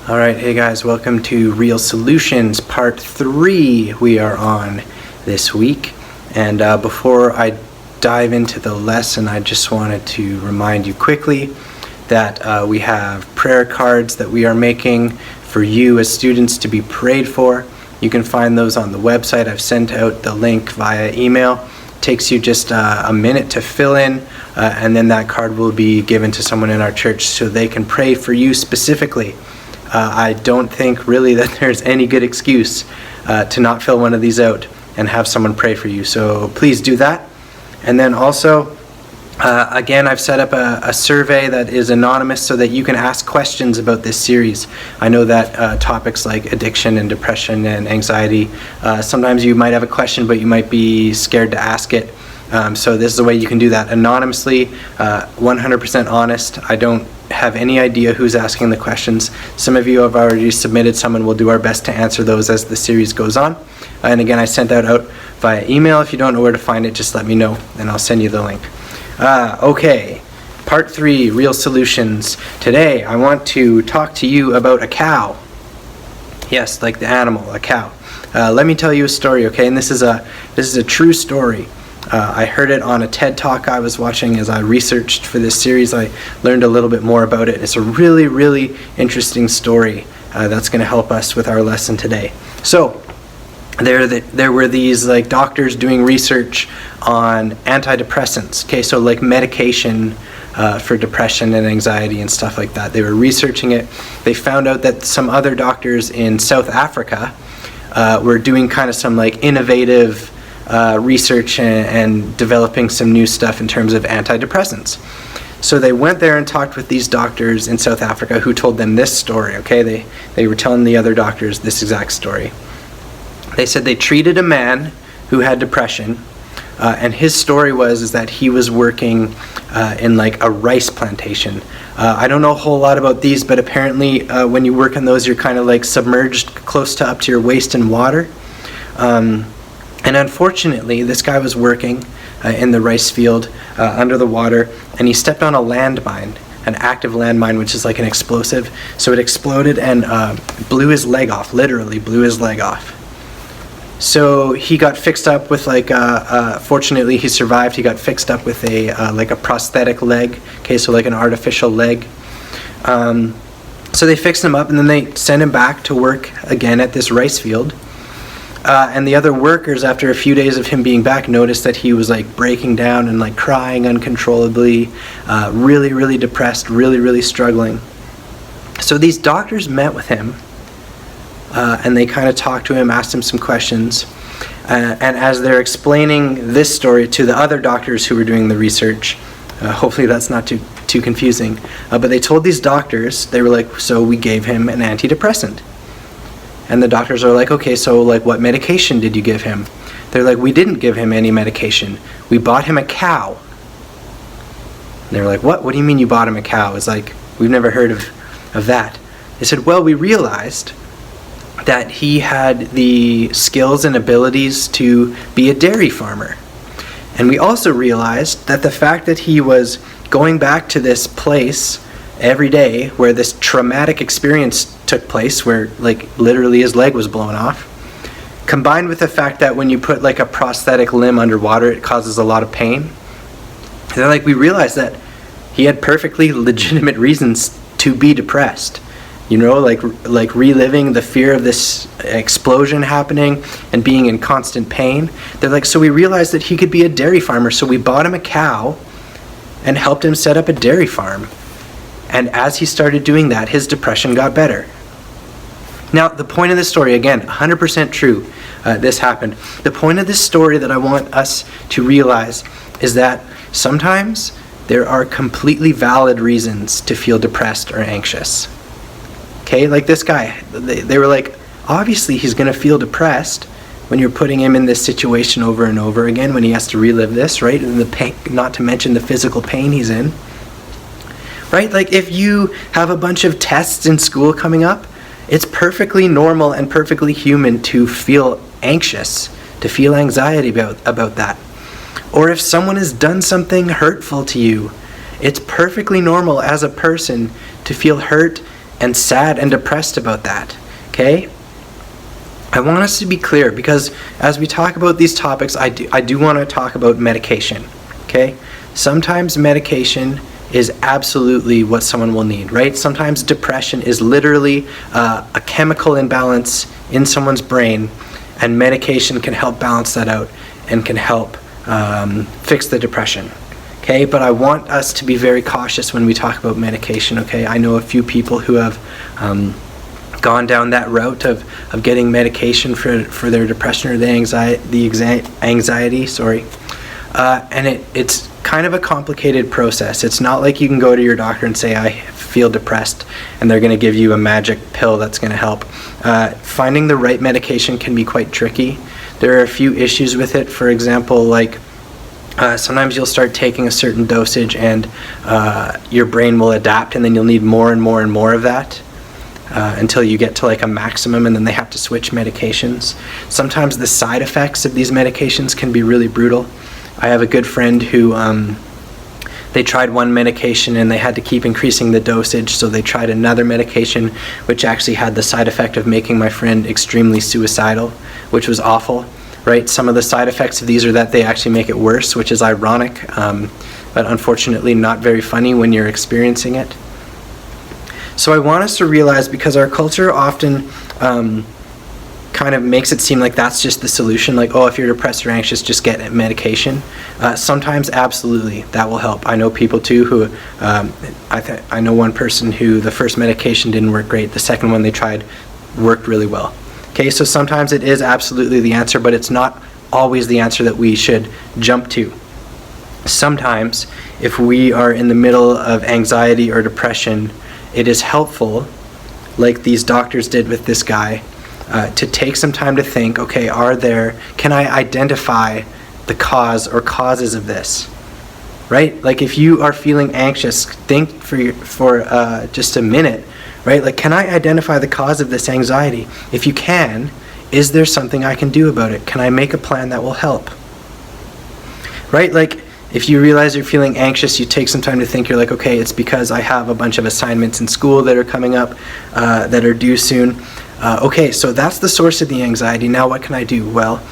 All right, hey guys, welcome to Real Solutions, part 3 we are on this week. And before I dive into the lesson, I just wanted to remind you quickly that we have prayer cards that we are making for you as students to be prayed for. You can find those on the website. I've sent out the link via email. It takes you just a minute to fill in, and then that card will be given to someone in our church so they can pray for you specifically. I don't think really that there's any good excuse to not fill one of these out and have someone pray for you. So please do that. And then also, again, I've set up a survey that is anonymous so that you can ask questions about this series. I know that topics like addiction and depression and anxiety, sometimes you might have a question, but you might be scared to ask it. So this is a way you can do that anonymously, 100% honest. I don't have any idea who's asking the questions. Some of you have already submitted some, and we'll do our best to answer those as the series goes on. And again, I sent that out via email. If you don't know where to find it, just let me know and I'll send you the link. Okay, part 3, Real Solutions. Today I want to talk to you about a cow. Yes, like the animal, a cow. Let me tell you a story, okay? And this is a true story. I heard it on a TED Talk I was watching as I researched for this series. I learned a little bit more about it. It's a really, really interesting story that's going to help us with our lesson today. So, there were these like doctors doing research on antidepressants. Okay, so like medication for depression and anxiety and stuff like that. They were researching it. They found out that some other doctors in South Africa were doing kind of some like innovative research and developing some new stuff in terms of antidepressants. So they went there and talked with these doctors in South Africa who told them this story, okay? They were telling the other doctors this exact story. They said they treated a man who had depression, and his story was that he was working in like a rice plantation. I don't know a whole lot about these, but apparently when you work on those, you're kind of like submerged close to up to your waist in water. And unfortunately, this guy was working in the rice field under the water, and he stepped on a landmine, an active landmine, which is like an explosive. So it exploded and blew his leg off, literally blew his leg off. So he got fixed up with like, fortunately he survived. He got fixed up with like a prosthetic leg, okay, so like an artificial leg. So they fixed him up, and then they sent him back to work again at this rice field. And the other workers, after a few days of him being back, noticed that he was like breaking down and like crying uncontrollably, really, really depressed, really, really struggling. So these doctors met with him, and they kind of talked to him, asked him some questions. And as they're explaining this story to the other doctors who were doing the research, hopefully that's not too confusing, but they told these doctors, they were like, so we gave him an antidepressant. And the doctors are like, okay, so like what medication did you give him? They're like, we didn't give him any medication. We bought him a cow. And they were like, what? What do you mean you bought him a cow? It's like, we've never heard of that. They said, well, we realized that he had the skills and abilities to be a dairy farmer. And we also realized that the fact that he was going back to this place every day where this traumatic experience took place, where like literally his leg was blown off, combined with the fact that when you put like a prosthetic limb underwater, it causes a lot of pain. They're like, we realized that he had perfectly legitimate reasons to be depressed. You know, like reliving the fear of this explosion happening and being in constant pain. They're like, so we realized that he could be a dairy farmer, so we bought him a cow and helped him set up a dairy farm. And as he started doing that, his depression got better. Now, the point of this story, again, 100% true, this happened. The point of this story that I want us to realize is that sometimes there are completely valid reasons to feel depressed or anxious. Okay, like this guy, they were like, obviously he's going to feel depressed when you're putting him in this situation over and over again, when he has to relive this, right? And the pain, not to mention the physical pain he's in. Right? Like if you have a bunch of tests in school coming up, it's perfectly normal and perfectly human to feel anxious, to feel anxiety about that. Or if someone has done something hurtful to you, it's perfectly normal as a person to feel hurt and sad and depressed about that, okay? I want us to be clear, because as we talk about these topics, I do want to talk about medication, okay? Sometimes medication is absolutely what someone will need, right? Sometimes depression is literally a chemical imbalance in someone's brain, and medication can help balance that out and can help fix the depression. Okay, but I want us to be very cautious when we talk about medication, okay? I know a few people who have gone down that route of getting medication for their depression or the anxiety, and it's kind of a complicated process. It's not like you can go to your doctor and say, I feel depressed, and they're going to give you a magic pill that's going to help. Finding the right medication can be quite tricky. There are a few issues with it. For example, like sometimes you'll start taking a certain dosage and your brain will adapt, and then you'll need more and more and more of that until you get to like a maximum, and then they have to switch medications. Sometimes the side effects of these medications can be really brutal. I have a good friend who they tried one medication and they had to keep increasing the dosage, so they tried another medication which actually had the side effect of making my friend extremely suicidal, which was awful. Right, some of the side effects of these are that they actually make it worse, which is ironic, but unfortunately not very funny when you're experiencing it. So I want us to realize, because our culture often kind of makes it seem like that's just the solution, like, oh, if you're depressed or anxious, just get medication. Sometimes, absolutely, that will help. I know people too who, I know one person who the first medication didn't work great, the second one they tried worked really well. Okay, so sometimes it is absolutely the answer, but it's not always the answer that we should jump to. Sometimes, if we are in the middle of anxiety or depression, it is helpful, like these doctors did with this guy, to take some time to think, okay, can I identify the cause or causes of this? Right? Like if you are feeling anxious, think for just a minute. Right? Like, can I identify the cause of this anxiety? If you can, is there something I can do about it? Can I make a plan that will help? Right? Like, if you realize you're feeling anxious, you take some time to think. You're like, okay, it's because I have a bunch of assignments in school that are coming up that are due soon. Okay, so that's the source of the anxiety. Now what can I do? Well,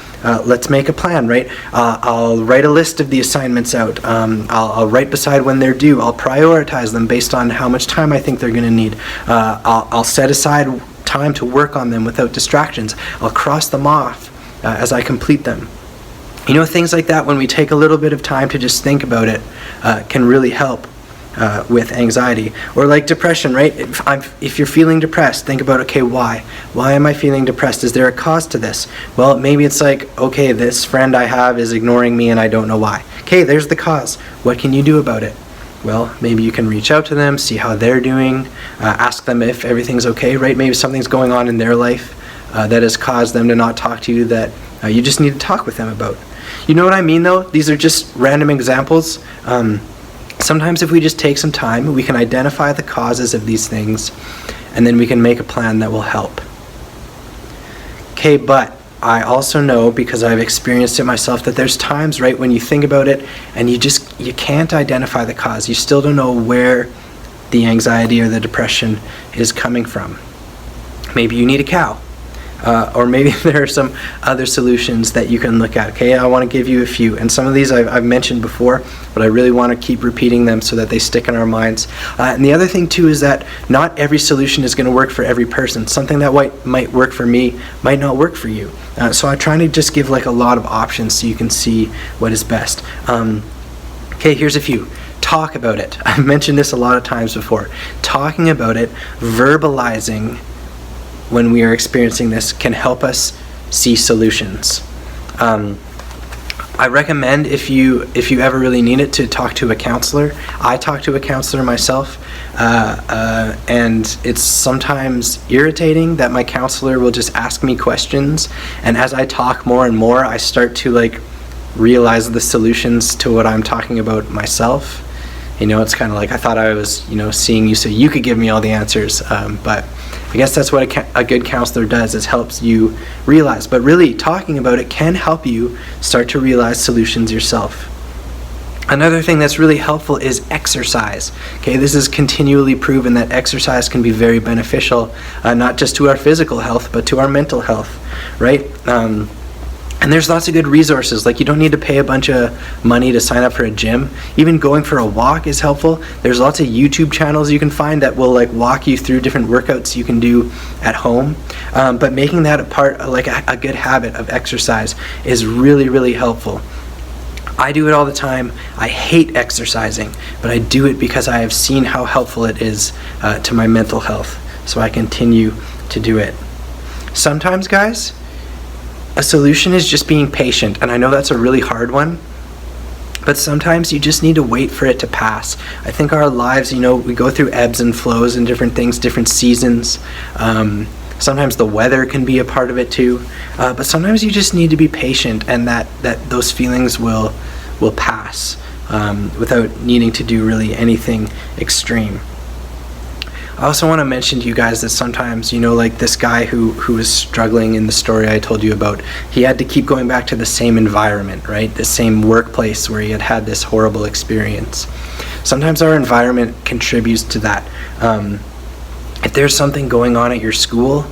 let's make a plan, right? I'll write a list of the assignments out. I'll write beside when they're due. I'll prioritize them based on how much time I think they're going to need. I'll set aside time to work on them without distractions. I'll cross them off as I complete them. You know, things like that, when we take a little bit of time to just think about it, can really help with anxiety. Or like depression, right? If you're feeling depressed, think about, okay, why? Why am I feeling depressed? Is there a cause to this? Well, maybe it's like, okay, this friend I have is ignoring me and I don't know why. Okay, there's the cause. What can you do about it? Well, maybe you can reach out to them, see how they're doing, ask them if everything's okay, right? Maybe something's going on in their life that has caused them to not talk to you that you just need to talk with them about. You know what I mean, though? These are just random examples. Sometimes if we just take some time, we can identify the causes of these things, and then we can make a plan that will help. Okay, but I also know, because I've experienced it myself, that there's times, right, when you think about it and you can't identify the cause. You still don't know where the anxiety or the depression is coming from. Maybe you need a cow. Or maybe there are some other solutions that you can look at. Okay, I want to give you a few, and some of these I've mentioned before, but I really want to keep repeating them so that they stick in our minds. And the other thing too is that not every solution is going to work for every person. Something that might work for me might not work for you. So I'm trying to just give like a lot of options so you can see what is best. Okay, here's a few. Talk about it. I've mentioned this a lot of times before. Talking about it, verbalizing when we are experiencing this, can help us see solutions. I recommend, if you ever really need it, to talk to a counselor. I talk to a counselor myself, and it's sometimes irritating that my counselor will just ask me questions, and as I talk more and more, I start to realize the solutions to what I'm talking about myself. You know, it's kind of like, I thought I was, seeing you so you could give me all the answers, but I guess that's what a good counselor does, is helps you realize. But really, talking about it can help you start to realize solutions yourself. Another thing that's really helpful is exercise. Okay, this is continually proven that exercise can be very beneficial, not just to our physical health, but to our mental health, right? And there's lots of good resources. Like, you don't need to pay a bunch of money to sign up for a gym. Even going for a walk is helpful. There's lots of YouTube channels you can find that will walk you through different workouts you can do at home. But making that a part, a good habit of exercise is really, really helpful. I do it all the time. I hate exercising, but I do it because I have seen how helpful it is to my mental health. So I continue to do it. Sometimes, guys, a solution is just being patient, and I know that's a really hard one, but sometimes you just need to wait for it to pass. I think our lives, we go through ebbs and flows and different things, different seasons. Sometimes the weather can be a part of it too, but sometimes you just need to be patient, and that those feelings will pass without needing to do really anything extreme. I also want to mention to you guys that sometimes, like this guy who was struggling in the story I told you about, he had to keep going back to the same environment, right? The same workplace where he had this horrible experience. Sometimes our environment contributes to that. If there's something going on at your school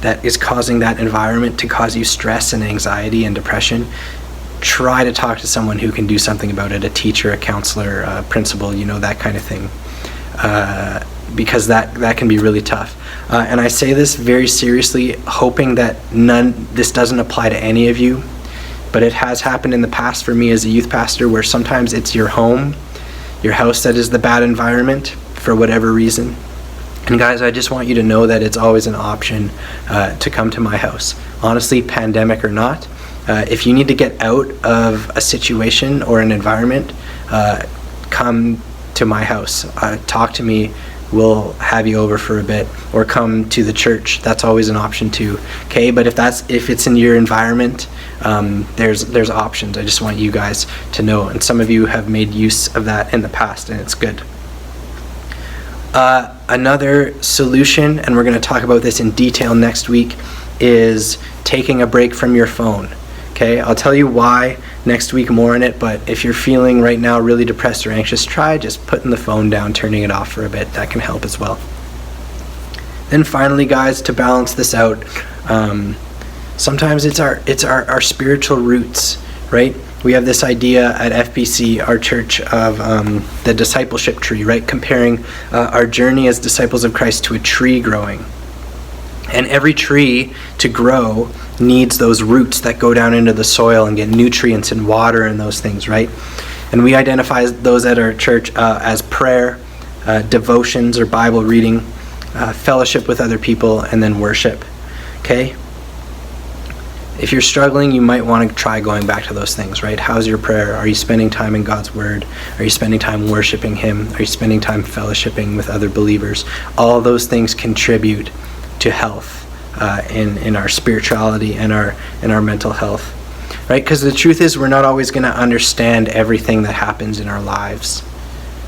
that is causing that environment to cause you stress and anxiety and depression, try to talk to someone who can do something about it, a teacher, a counselor, a principal, that kind of thing. Because that can be really tough. And I say this very seriously, hoping that this doesn't apply to any of you, but it has happened in the past for me as a youth pastor, where sometimes it's your home, your house, that is the bad environment for whatever reason. And guys, I just want you to know that it's always an option to come to my house. Honestly, pandemic or not, if you need to get out of a situation or an environment, come to my house. Talk to me. We'll have you over for a bit, or come to the church. That's always an option too. Okay, but if it's in your environment, there's options. I just want you guys to know, and some of you have made use of that in the past, and it's good. Another solution, and we're going to talk about this in detail next week, is taking a break from your phone. Okay, I'll tell you why next week more on it, but if you're feeling right now really depressed or anxious, try just putting the phone down, turning it off for a bit. That can help as well. Then finally, guys, to balance this out, sometimes it's our spiritual roots, right? We have this idea at FBC, our church, of the discipleship tree, right? Comparing our journey as disciples of Christ to a tree growing. And every tree to grow needs those roots that go down into the soil and get nutrients and water and those things, right? And we identify those at our church as prayer, devotions or Bible reading, fellowship with other people, and then worship. Okay? If you're struggling, you might want to try going back to those things, right? How's your prayer? Are you spending time in God's Word? Are you spending time worshiping Him? Are you spending time fellowshipping with other believers? All those things contribute to health in our spirituality and our mental health, right? Because the truth is, we're not always going to understand everything that happens in our lives,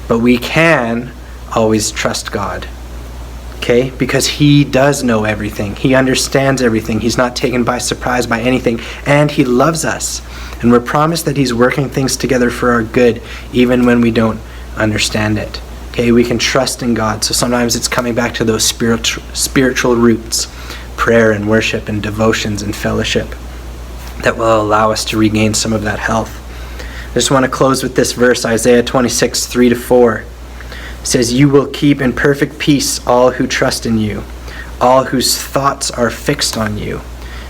but we can always trust God, okay? Because He does know everything. He understands everything. He's not taken by surprise by anything, and He loves us. And we're promised that He's working things together for our good, even when we don't understand it. Okay, we can trust in God. So sometimes it's coming back to those spiritual roots, prayer and worship and devotions and fellowship, that will allow us to regain some of that health. I just want to close with this verse, Isaiah 26, 3-4. It says, "You will keep in perfect peace all who trust in you, all whose thoughts are fixed on you.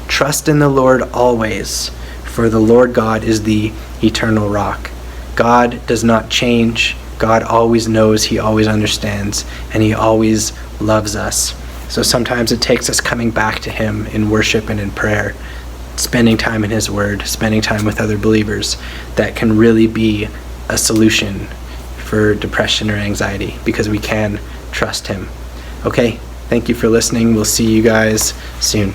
Trust in the Lord always, for the Lord God is the eternal rock." God does not change. God always knows, He always understands, and He always loves us. So sometimes it takes us coming back to Him in worship and in prayer, spending time in His Word, spending time with other believers, that can really be a solution for depression or anxiety, because we can trust Him. Okay, thank you for listening. We'll see you guys soon.